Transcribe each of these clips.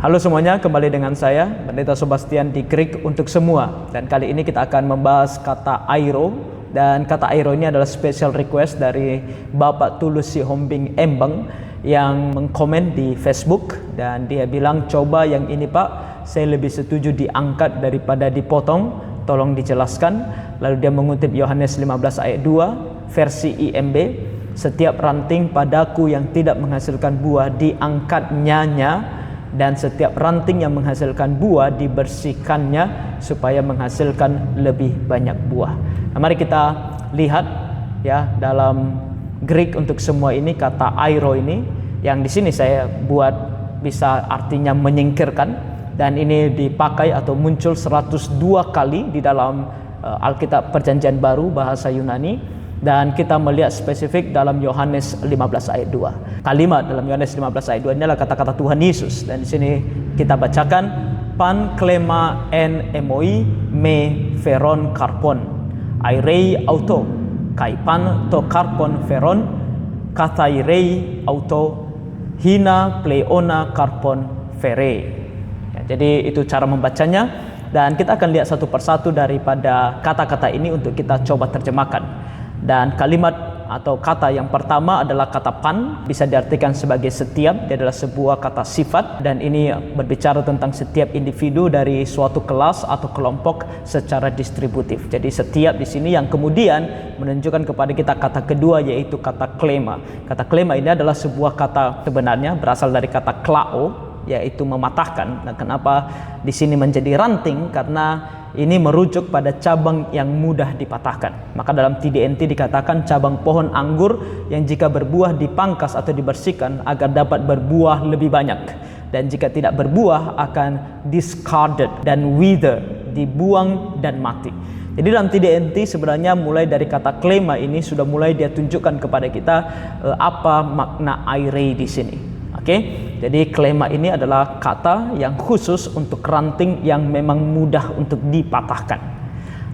Halo semuanya, kembali dengan saya Pendeta Sebastian di Greek untuk semua. Dan kali ini kita akan membahas kata airo. Dan kata airo ini adalah special request dari Bapak Tulus Sihombing Embang yang mengkomen di Facebook. Dan dia bilang, coba yang ini Pak, saya lebih setuju diangkat daripada dipotong, tolong dijelaskan. Lalu dia mengutip Yohanes 15 ayat 2 versi IMB, setiap ranting padaku yang tidak menghasilkan buah diangkatnya, dan setiap ranting yang menghasilkan buah dibersihkannya supaya menghasilkan lebih banyak buah. Nah, mari kita lihat ya dalam Greek untuk semua ini kata airo ini yang di sini saya buat bisa artinya menyingkirkan, dan ini dipakai atau muncul 102 kali di dalam Alkitab Perjanjian Baru bahasa Yunani. Dan kita melihat spesifik dalam Yohanes 15 ayat 2. Kalimat dalam Yohanes 15 ayat 2 ini adalah kata-kata Tuhan Yesus. Dan di sini kita bacakan, pan klema en emoi me feron karpon airei auto kai pan to karpon feron katairei auto hina pleona karpon fere. Ya, jadi itu cara membacanya, dan kita akan lihat satu persatu daripada kata-kata ini untuk kita coba terjemahkan. Dan kalimat atau kata yang pertama adalah kata pan, bisa diartikan sebagai setiap. Dia adalah sebuah kata sifat, dan ini berbicara tentang setiap individu dari suatu kelas atau kelompok secara distributif. Jadi setiap di sini yang kemudian menunjukkan kepada kita kata kedua, yaitu kata klema. Kata klema ini adalah sebuah kata sebenarnya berasal dari kata klao, yaitu mematahkan. Nah, kenapa di sini menjadi ranting? Karena ini merujuk pada cabang yang mudah dipatahkan. Maka dalam TDNT dikatakan cabang pohon anggur yang jika berbuah dipangkas atau dibersihkan agar dapat berbuah lebih banyak. Dan jika tidak berbuah akan discarded dan wither, dibuang dan mati. Jadi dalam TDNT sebenarnya mulai dari kata klema ini sudah mulai dia tunjukkan kepada kita apa makna airei di sini. Oke, jadi klema ini adalah kata yang khusus untuk ranting yang memang mudah untuk dipatahkan.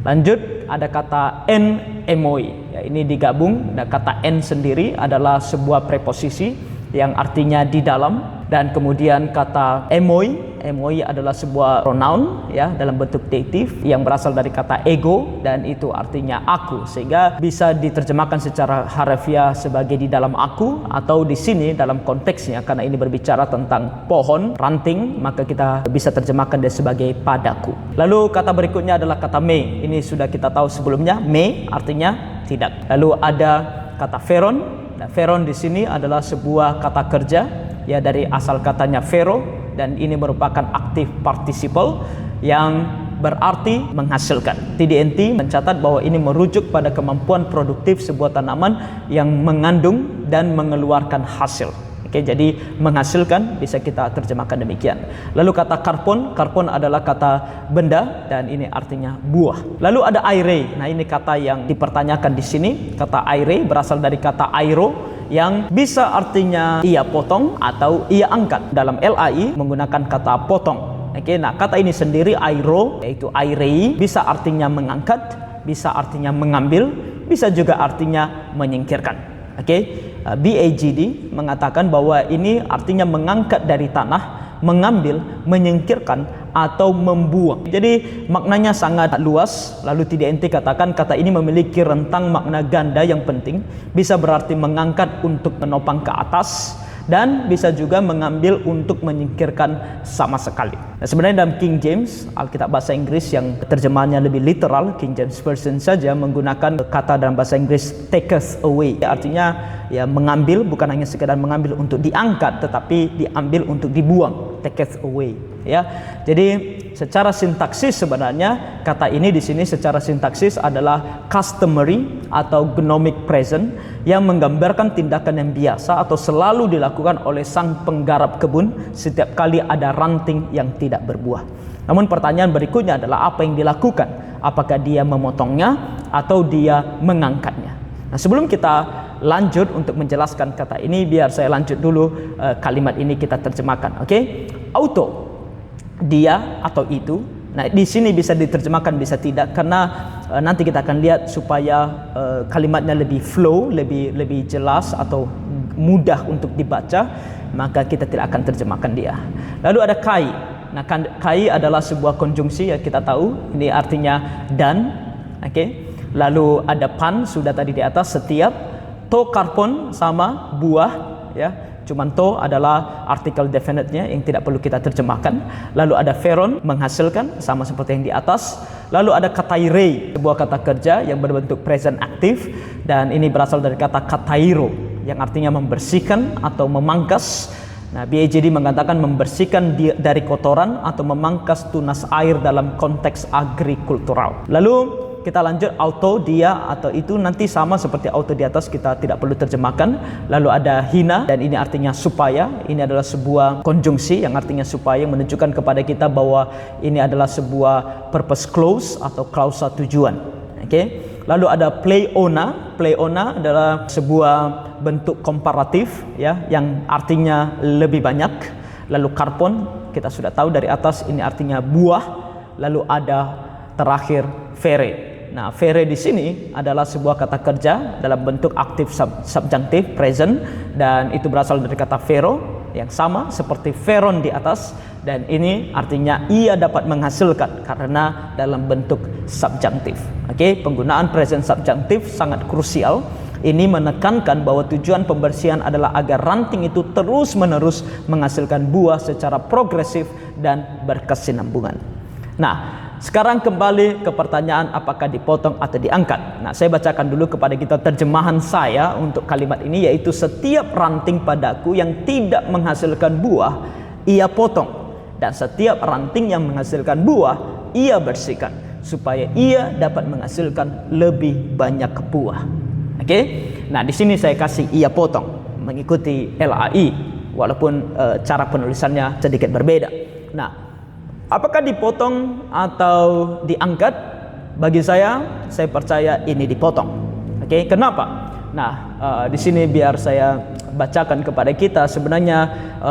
Lanjut, ada kata en emoi. Ya, ini digabung, dan kata en sendiri adalah sebuah preposisi yang artinya di dalam. Dan kemudian kata emoi adalah sebuah pronoun ya dalam bentuk dative yang berasal dari kata ego, dan itu artinya aku, sehingga bisa diterjemahkan secara harfiah sebagai di dalam aku, atau di sini dalam konteksnya karena ini berbicara tentang pohon ranting, maka kita bisa terjemahkan dia sebagai padaku. Lalu kata berikutnya adalah kata me. Ini sudah kita tahu sebelumnya, me artinya tidak. Lalu ada kata feron. Nah, feron di sini adalah sebuah kata kerja ya dari asal katanya fero, dan ini merupakan aktif participle yang berarti menghasilkan. TDNT mencatat bahwa ini merujuk pada kemampuan produktif sebuah tanaman yang mengandung dan mengeluarkan hasil. Oke, jadi menghasilkan bisa kita terjemahkan demikian. Lalu kata karpon adalah kata benda, dan ini artinya buah. Lalu ada airei. Nah, ini kata yang dipertanyakan di sini. Kata airei berasal dari kata airo yang bisa artinya ia potong atau ia angkat. Dalam LAI menggunakan kata potong. Oke, nah kata ini sendiri airo, yaitu airei, bisa artinya mengangkat, bisa artinya mengambil, bisa juga artinya menyingkirkan. Oke, BAGD mengatakan bahwa ini artinya mengangkat dari tanah, mengambil, menyingkirkan, atau membuang. Jadi maknanya sangat luas. Lalu TDNT katakan kata ini memiliki rentang makna ganda yang penting. Bisa berarti mengangkat untuk menopang ke atas, dan bisa juga mengambil untuk menyingkirkan sama sekali. Nah, sebenarnya dalam King James, Alkitab bahasa Inggris yang terjemahannya lebih literal, King James Version saja menggunakan kata dalam bahasa Inggris taketh away. Artinya ya mengambil, bukan hanya sekedar mengambil untuk diangkat, tetapi diambil untuk dibuang, taketh away. Ya, jadi secara sintaksis sebenarnya kata ini di sini secara sintaksis adalah customary atau gnomic present yang menggambarkan tindakan yang biasa atau selalu dilakukan oleh sang penggarap kebun setiap kali ada ranting yang tidak berbuah. Namun pertanyaan berikutnya adalah apa yang dilakukan? Apakah dia memotongnya atau dia mengangkatnya? Nah, sebelum kita lanjut untuk menjelaskan kata ini, biar saya lanjut dulu kalimat ini kita terjemahkan. Oke? Auto, dia atau itu. Nah, di sini bisa diterjemahkan, bisa tidak, karena nanti kita akan lihat supaya kalimatnya lebih flow, lebih jelas atau mudah untuk dibaca. maka kita tidak akan terjemahkan dia. Lalu ada kai. Nah, kai adalah sebuah konjungsi, ya kita tahu ini artinya dan. Oke. Lalu ada pan, sudah tadi di atas, setiap. To karpon sama buah, ya. Cuman to adalah artikel definite-nya yang tidak perlu kita terjemahkan. Lalu ada feron, menghasilkan, sama seperti yang di atas. Lalu ada katairei, sebuah kata kerja yang berbentuk present aktif, dan ini berasal dari kata katairo yang artinya membersihkan atau memangkas. Nah, BAJD mengatakan membersihkan dari kotoran atau memangkas tunas air dalam konteks agrikultural. Lalu kita lanjut, auto, dia atau itu nanti sama seperti auto di atas, kita tidak perlu terjemahkan. Lalu ada hina, dan ini artinya supaya. Ini adalah sebuah konjungsi yang artinya supaya, menunjukkan kepada kita bahwa ini adalah sebuah purpose clause atau klausa tujuan. Oke. Lalu ada pleiona. Pleiona adalah sebuah bentuk komparatif, ya, yang artinya lebih banyak. Lalu karpon, kita sudah tahu dari atas, ini artinya buah. Lalu ada terakhir vere. Nah, vere di sini adalah sebuah kata kerja dalam bentuk aktif subjunctive present, dan itu berasal dari kata vero yang sama seperti veron di atas, dan ini artinya ia dapat menghasilkan karena dalam bentuk subjunctive. Oke, penggunaan present subjunctive sangat krusial. Ini menekankan bahwa tujuan pembersihan adalah agar ranting itu terus-menerus menghasilkan buah secara progresif dan berkesinambungan. Nah, sekarang kembali ke pertanyaan apakah dipotong atau diangkat. Nah, saya bacakan dulu kepada kita terjemahan saya untuk kalimat ini, yaitu setiap ranting padaku yang tidak menghasilkan buah, ia potong. Dan setiap ranting yang menghasilkan buah, ia bersihkan, supaya ia dapat menghasilkan lebih banyak buah. Oke? Nah, di sini saya kasih ia potong, mengikuti LAI, walaupun cara penulisannya sedikit berbeda. Nah, apakah dipotong atau diangkat? Bagi saya percaya ini dipotong. Oke, kenapa? Nah, di sini biar saya bacakan kepada kita. Sebenarnya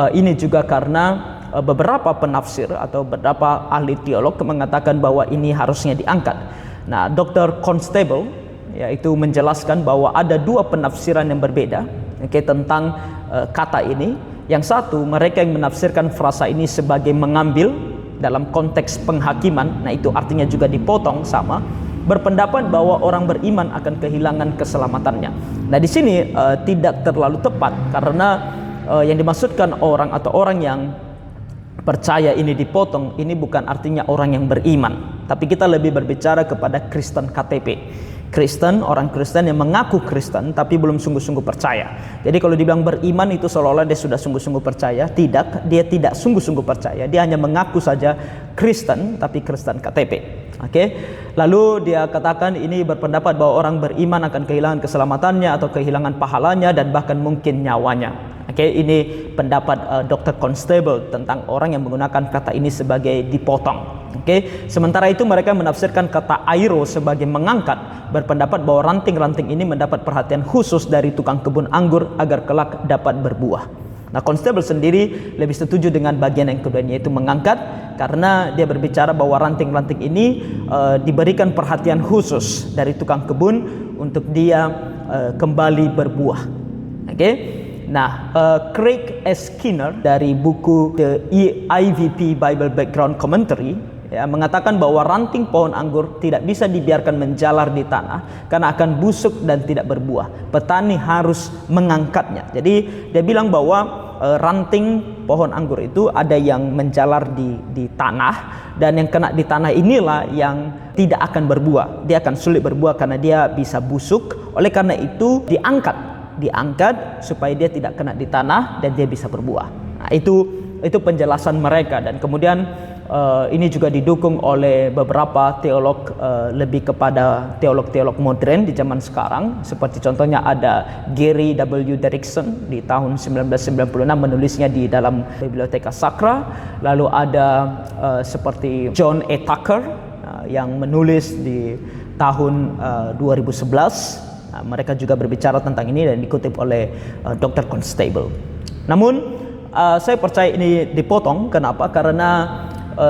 ini juga karena beberapa penafsir atau beberapa ahli teolog mengatakan bahwa ini harusnya diangkat. Nah, Dr. Constable yaitu menjelaskan bahwa ada dua penafsiran yang berbeda, tentang kata ini. Yang satu, mereka yang menafsirkan frasa ini sebagai mengambil dalam konteks penghakiman, nah itu artinya juga dipotong sama, berpendapat bahwa orang beriman akan kehilangan keselamatannya. Nah, di sini tidak terlalu tepat, karena yang dimaksudkan orang atau orang yang percaya ini dipotong, ini bukan artinya orang yang beriman, tapi kita lebih berbicara kepada Kristen KTP. Kristen, orang Kristen yang mengaku Kristen tapi belum sungguh-sungguh percaya. Jadi kalau dibilang beriman itu seolah-olah dia sudah sungguh-sungguh percaya. Tidak, dia tidak sungguh-sungguh percaya. Dia hanya mengaku saja Kristen tapi Kristen KTP. Oke. Lalu dia katakan ini berpendapat bahwa orang beriman akan kehilangan keselamatannya atau kehilangan pahalanya dan bahkan mungkin nyawanya. Oke, ini pendapat Dr. Constable tentang orang yang menggunakan kata ini sebagai dipotong. Oke, sementara itu mereka menafsirkan kata airo sebagai mengangkat, berpendapat bahwa ranting-ranting ini mendapat perhatian khusus dari tukang kebun anggur agar kelak dapat berbuah. Nah, Constable sendiri lebih setuju dengan bagian yang kedua, yaitu mengangkat, karena dia berbicara bahwa ranting-ranting ini diberikan perhatian khusus dari tukang kebun untuk dia kembali berbuah. Oke. Nah, Craig S. Skinner dari buku The IVP Bible Background Commentary mengatakan bahwa ranting pohon anggur tidak bisa dibiarkan menjalar di tanah karena akan busuk dan tidak berbuah. Petani harus mengangkatnya. Jadi dia bilang bahwa ranting pohon anggur itu ada yang menjalar di tanah, dan yang kena di tanah inilah yang tidak akan berbuah. Dia akan sulit berbuah karena dia bisa busuk. Oleh karena itu diangkat supaya dia tidak kena di tanah dan dia bisa berbuah. Nah, itu penjelasan mereka, dan kemudian ini juga didukung oleh beberapa teolog, lebih kepada teolog-teolog modern di zaman sekarang, seperti contohnya ada Gary W. Derrickson di tahun 1996 menulisnya di dalam Biblioteka Sakra. Lalu ada seperti John A. Tucker yang menulis di tahun 2011. Nah, mereka juga berbicara tentang ini dan dikutip oleh Dr. Constable. Namun saya percaya ini dipotong. Kenapa? Karena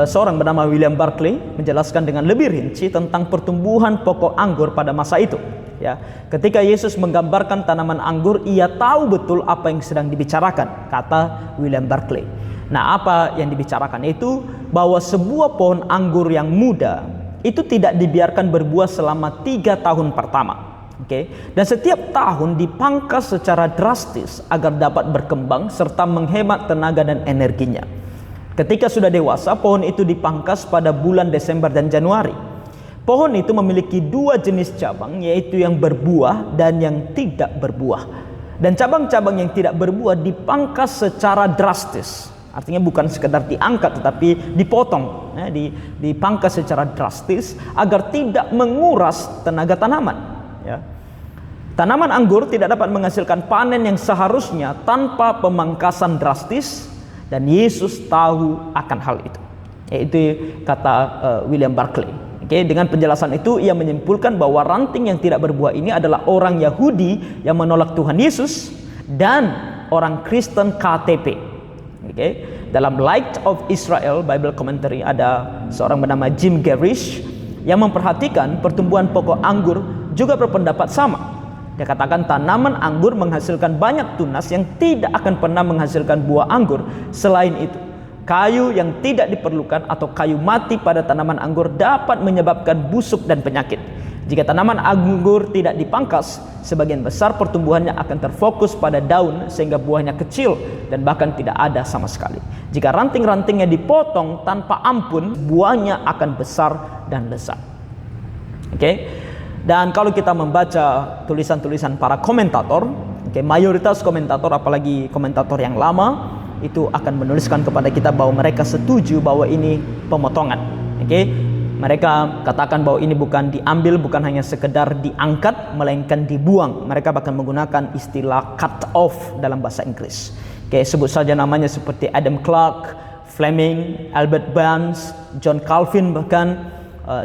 seorang bernama William Barclay menjelaskan dengan lebih rinci tentang pertumbuhan pokok anggur pada masa itu. ya. Ketika Yesus menggambarkan tanaman anggur, ia tahu betul apa yang sedang dibicarakan, kata William Barclay. Nah, apa yang dibicarakan itu bahwa sebuah pohon anggur yang muda itu tidak dibiarkan berbuah selama 3 tahun pertama. Dan setiap tahun dipangkas secara drastis agar dapat berkembang serta menghemat tenaga dan energinya. Ketika sudah dewasa, pohon itu dipangkas pada bulan Desember dan Januari. Pohon itu memiliki 2 jenis cabang, yaitu yang berbuah dan yang tidak berbuah. Dan cabang-cabang yang tidak berbuah dipangkas secara drastis. Artinya bukan sekedar diangkat tetapi dipotong, dipangkas secara drastis agar tidak menguras tenaga tanaman. Tanaman anggur tidak dapat menghasilkan panen yang seharusnya tanpa pemangkasan drastis, dan Yesus tahu akan hal itu. Yaitu kata William Barclay. Dengan penjelasan itu ia menyimpulkan bahwa ranting yang tidak berbuah ini adalah orang Yahudi yang menolak Tuhan Yesus dan orang Kristen KTP. Dalam Light of Israel Bible Commentary ada seorang bernama Jim Garish yang memperhatikan pertumbuhan pokok anggur juga berpendapat sama. Dia katakan tanaman anggur menghasilkan banyak tunas yang tidak akan pernah menghasilkan buah anggur. Selain itu, kayu yang tidak diperlukan atau kayu mati pada tanaman anggur dapat menyebabkan busuk dan penyakit. Jika tanaman anggur tidak dipangkas, sebagian besar pertumbuhannya akan terfokus pada daun sehingga buahnya kecil dan bahkan tidak ada sama sekali. Jika ranting-rantingnya dipotong tanpa ampun, buahnya akan besar dan lezat. Dan kalau kita membaca tulisan-tulisan para komentator, mayoritas komentator, apalagi komentator yang lama, itu akan menuliskan kepada kita bahwa mereka setuju bahwa ini pemotongan. Mereka katakan bahwa ini bukan diambil, bukan hanya sekedar diangkat, melainkan dibuang. Mereka bahkan menggunakan istilah cut off dalam bahasa Inggris. Sebut saja namanya seperti Adam Clarke, Fleming, Albert Barnes, John Calvin, bahkan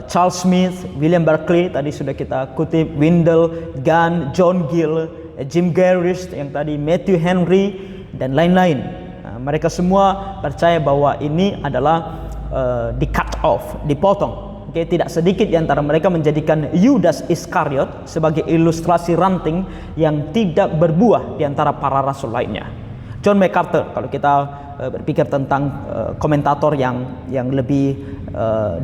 Charles Smith, William Barclay, tadi sudah kita kutip, Wendell, Gunn, John Gill, Jim Garish yang tadi, Matthew Henry, dan lain-lain. Mereka semua percaya bahwa ini adalah di cut off, dipotong. Tidak sedikit di antara mereka menjadikan Yudas Iskariot sebagai ilustrasi ranting yang tidak berbuah di antara para rasul lainnya. John MacArthur, kalau kita berpikir tentang komentator yang lebih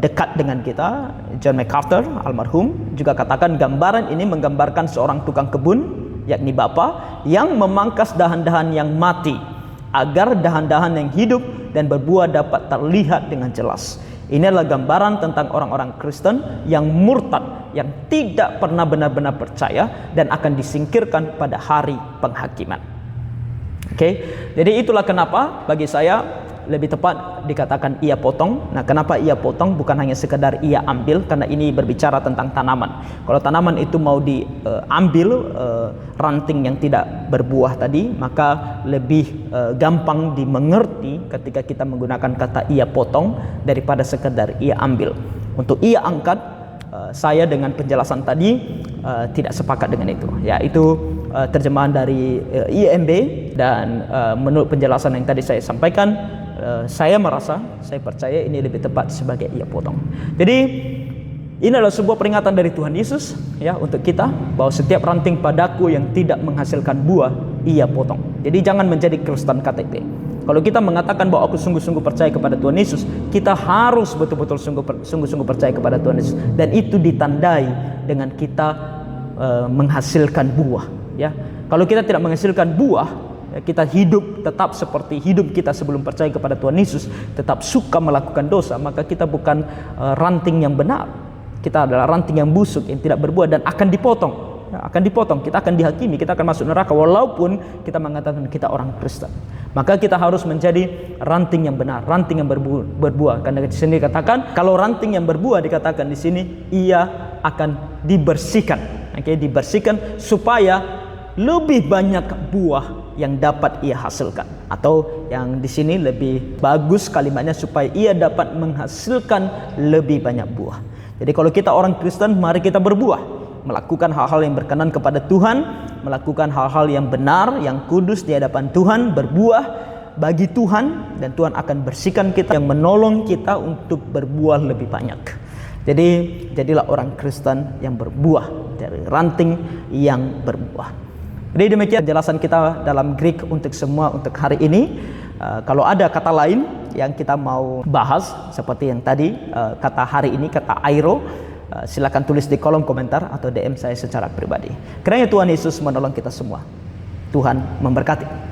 dekat dengan kita, John MacArthur almarhum juga katakan gambaran ini menggambarkan seorang tukang kebun, yakni bapa yang memangkas dahan-dahan yang mati agar dahan-dahan yang hidup dan berbuah dapat terlihat dengan jelas. Ini adalah gambaran tentang orang-orang Kristen yang murtad, yang tidak pernah benar-benar percaya dan akan disingkirkan pada hari penghakiman. Jadi itulah kenapa bagi saya lebih tepat dikatakan ia potong. Nah, kenapa ia potong? Bukan hanya sekedar ia ambil, karena ini berbicara tentang tanaman. Kalau tanaman itu mau diambil ranting yang tidak berbuah tadi, maka lebih gampang dimengerti ketika kita menggunakan kata ia potong daripada sekedar ia ambil. Untuk ia angkat, saya dengan penjelasan tadi tidak sepakat dengan itu. Itu terjemahan dari IMB, dan menurut penjelasan yang tadi saya sampaikan, saya percaya ini lebih tepat sebagai ia potong. Jadi ini adalah sebuah peringatan dari Tuhan Yesus untuk kita, bahwa setiap ranting padaku yang tidak menghasilkan buah ia potong. Jadi jangan menjadi Kristen KTP. Kalau kita mengatakan bahwa aku sungguh-sungguh percaya kepada Tuhan Yesus, kita harus betul-betul sungguh-sungguh percaya kepada Tuhan Yesus, dan itu ditandai dengan kita menghasilkan buah. Kalau kita tidak menghasilkan buah, kita hidup tetap seperti hidup kita sebelum percaya kepada Tuhan Yesus, tetap suka melakukan dosa, maka kita bukan ranting yang benar. Kita adalah ranting yang busuk, yang tidak berbuah, dan akan dipotong. Kita akan dihakimi, kita akan masuk neraka walaupun kita mengatakan kita orang Kristen. Maka kita harus menjadi ranting yang benar, ranting yang berbuah. Karena di sini dikatakan, kalau ranting yang berbuah dikatakan di sini, ia akan dibersihkan. Dibersihkan supaya lebih banyak buah yang dapat ia hasilkan, atau yang di sini lebih bagus kalimatnya, supaya ia dapat menghasilkan lebih banyak buah. Jadi kalau kita orang Kristen, mari kita berbuah, melakukan hal-hal yang berkenan kepada Tuhan, melakukan hal-hal yang benar, yang kudus di hadapan Tuhan, berbuah bagi Tuhan, dan Tuhan akan bersihkan kita, yang menolong kita untuk berbuah lebih banyak. Jadi jadilah orang Kristen yang berbuah, dari ranting yang berbuah. Jadi demikian penjelasan kita dalam Greek untuk semua untuk hari ini. Kalau ada kata lain yang kita mau bahas seperti yang tadi, kata hari ini, kata airo, silakan tulis di kolom komentar atau DM saya secara pribadi. Kiranya Tuhan Yesus menolong kita semua. Tuhan memberkati.